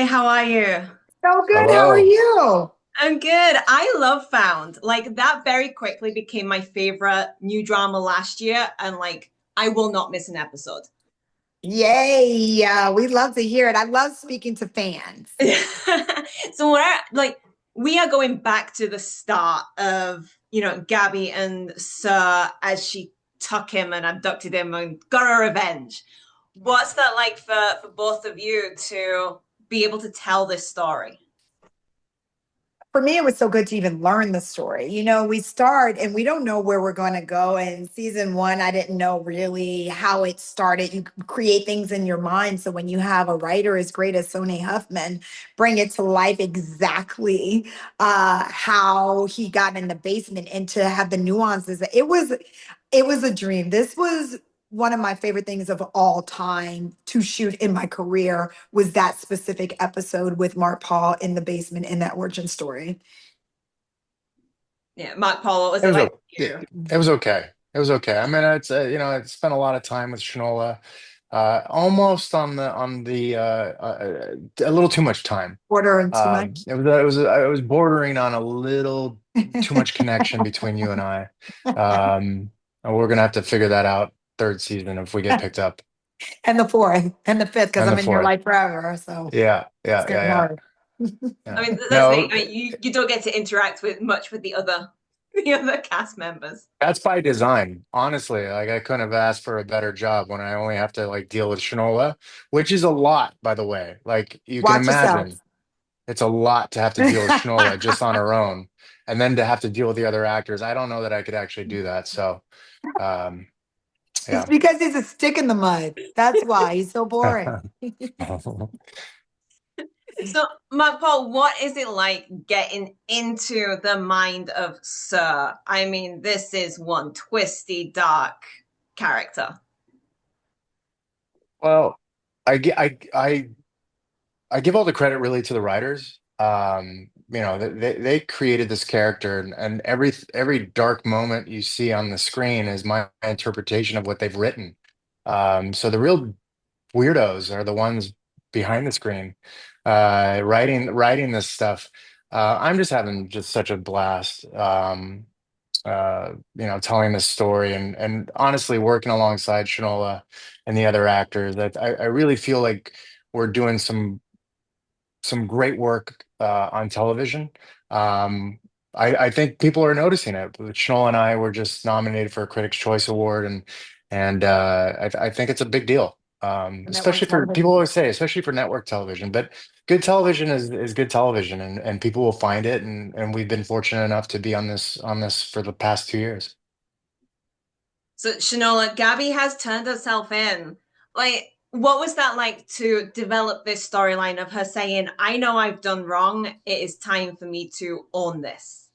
how are you? So good. How are Hello. you? I'm good. I love Found. Like that very quickly became my favorite new drama last year, and like I will not miss an episode. Yay. We love to hear it. I love speaking to fans. So we are going back to the start of, Gabby and Sir as she took him and abducted him and got her revenge. What's that like for both of you to be able to tell this story? For me, it was so good to even learn the story. We start and we don't know where we're going to go. And season one, I didn't know really how it started. You create things in your mind. So when you have a writer as great as Sone Huffman bring it to life exactly how he got in the basement and to have the nuances, it was a dream. This was one of my favorite things of all time to shoot in my career was that specific episode with Mark Paul in the basement in that origin story. Yeah, Mark Paul, what was It it was like o- for it, you? it was okay. It was okay. I mean, I spent a lot of time with Shanola, almost a little too much time. Order and too much. I was bordering on a little too much connection between you and I. And we're gonna have to figure that out third season if we get picked up. And the fourth and the fifth, because And the I'm in your fourth. life forever. So Yeah, it's yeah, yeah, getting yeah, hard. I yeah. mean, that's the thing. No, I mean, you don't get to interact with much with the other the other cast members. that's by design. Honestly, like I couldn't have asked for a better job when I only have to like deal with Shanola, which is a lot, by the way. Like you can Watch yourself. imagine, it's a lot to have to deal with Shanola just on her own, and then to have to deal with the other actors. I don't know that I could actually do that. So, um, It's yeah. because he's a stick in the mud. That's why he's so boring. So, Mark Paul, what is it like getting into the mind of Sir? I mean, this is one twisty, dark character. Well, I give all the credit really to the writers. They created this character, and every dark moment you see on the screen is my interpretation of what they've written. So the real weirdos are the ones behind the screen, writing this stuff. I'm just having just such a blast. Telling this story and honestly working alongside Shanola and the other actors. That I really feel like we're doing some great work on television. Um, I think people are noticing it. Shanola and I were just nominated for a Critics' Choice Award, and I think it's a big deal. Network Especially for people television. always say, especially for network television. But good television is good television, and people will find it. And we've been fortunate enough to be on this for the past 2 years. So, Shanola, Gabby has turned herself in. Like, what was that like to develop this storyline of her saying, I know I've done wrong. It is time for me to own this?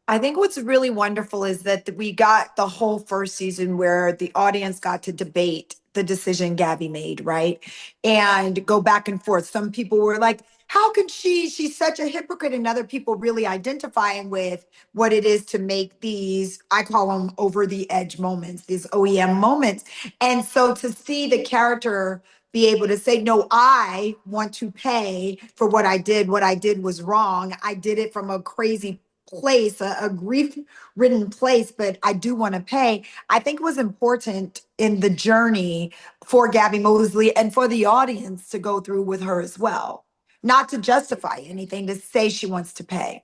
I think what's really wonderful is that we got the whole first season where the audience got to debate the decision Gabby made, right? And go back and forth. Some people were like, how could she? She's such a hypocrite. And other people really identifying with what it is to make these, I call them over the edge moments, these OEM moments. And so to see the character be able to say, no, I want to pay for what I did. What I did was wrong. I did it from a crazy place, a grief ridden place, but I do want to pay. I think it was important in the journey for Gabby Mosley and for the audience to go through with her as well. Not to justify anything, to say she wants to pay.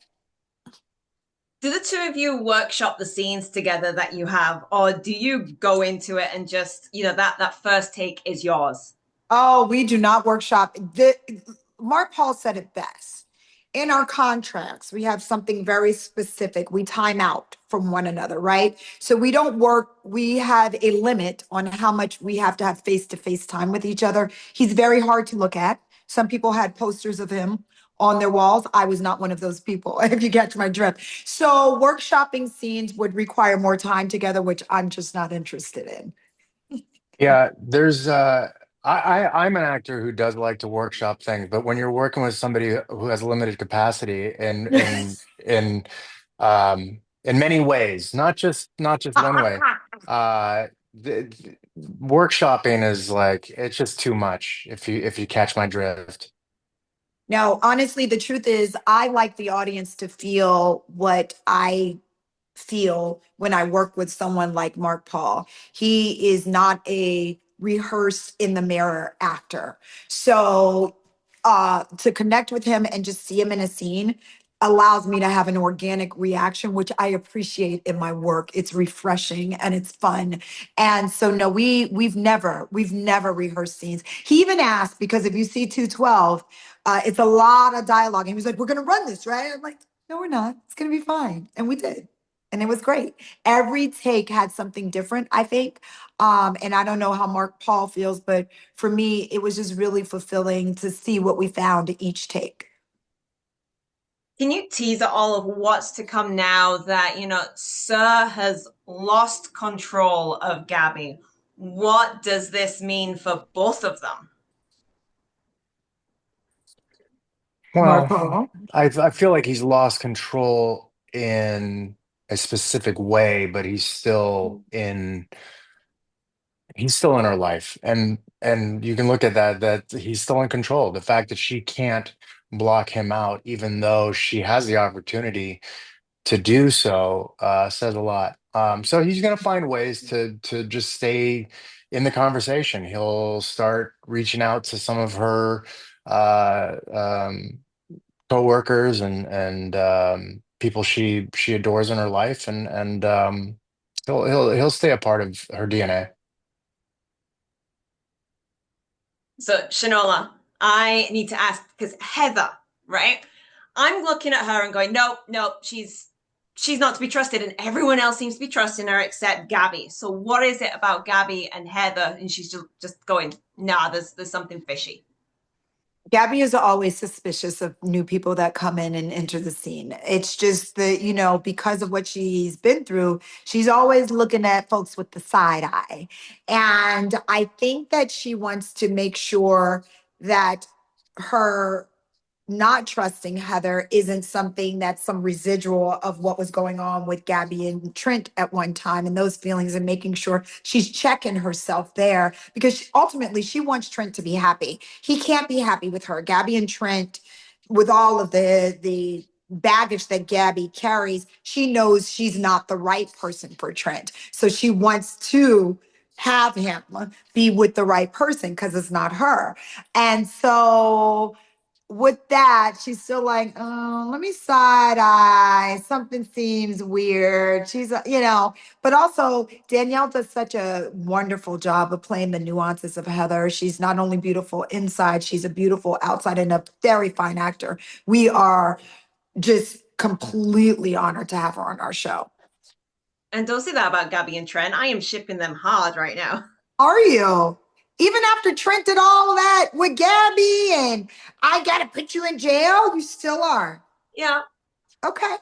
Do the two of you workshop the scenes together that you have, or do you go into it and just, that first take is yours? Oh, we do not workshop. Mark Paul said it best. In our contracts, we have something very specific. We time out from one another, right? So we don't work, we have a limit on how much we have to have face to face time with each other. He's very hard to look at. Some people had posters of him on their walls. I was not one of those people, if you catch my drift. So workshopping scenes would require more time together, which I'm just not interested in. Yeah, I'm an actor who does like to workshop things, but when you're working with somebody who has limited capacity in many ways, not just one way, workshopping is like it's just too much if you catch my drift. No, honestly, the truth is, I like the audience to feel what I feel when I work with someone like Mark Paul. He is not a rehearsed in the mirror actor. So to connect with him and just see him in a scene allows me to have an organic reaction, which I appreciate in my work. It's refreshing and it's fun. And so no, we've never rehearsed scenes. He even asked, because if you see 212, it's a lot of dialogue. And he was like, we're gonna run this, right? I'm like, no, we're not. It's gonna be fine. And we did. And it was great. Every take had something different, I think. And I don't know how Mark Paul feels, but for me, it was just really fulfilling to see what we found each take. Can you tease at all of what's to come now that, Sir has lost control of Gabby? What does this mean for both of them? Mark Well, Paul. I feel like he's lost control in a specific way, but he's still in her life, and you can look at that he's still in control. The fact that she can't block him out, even though she has the opportunity to do so, says a lot. So he's going to find ways to just stay in the conversation. He'll start reaching out to some of her uh, um, coworkers and people she adores in her life, and he'll stay a part of her DNA. So, Shanola, I need to ask because Heather, right? I'm looking at her and going, nope, nope, she's not to be trusted, and everyone else seems to be trusting her except Gabby. So, what is it about Gabby and Heather? And she's just going, nah, there's something fishy. Gabby is always suspicious of new people that come in and enter the scene. It's just that, because of what she's been through, she's always looking at folks with the side eye. And I think that she wants to make sure that her not trusting Heather isn't something that's some residual of what was going on with Gabby and Trent at one time and those feelings, and making sure she's checking herself there, because ultimately she wants Trent to be happy. He can't be happy with her. Gabby and Trent, with all of the baggage that Gabby carries, she knows she's not the right person for Trent. So she wants to have him be with the right person because it's not her. And so with that, she's still like, oh, let me side eye. Something seems weird. But also Danielle does such a wonderful job of playing the nuances of Heather. She's not only beautiful inside, she's a beautiful outside and a very fine actor. We are just completely honored to have her on our show. And don't say that about Gabby and Trent. I am shipping them hard right now. Are you? Even after Trent did all that with Gabby and I gotta put you in jail, you still are. Yeah. Okay.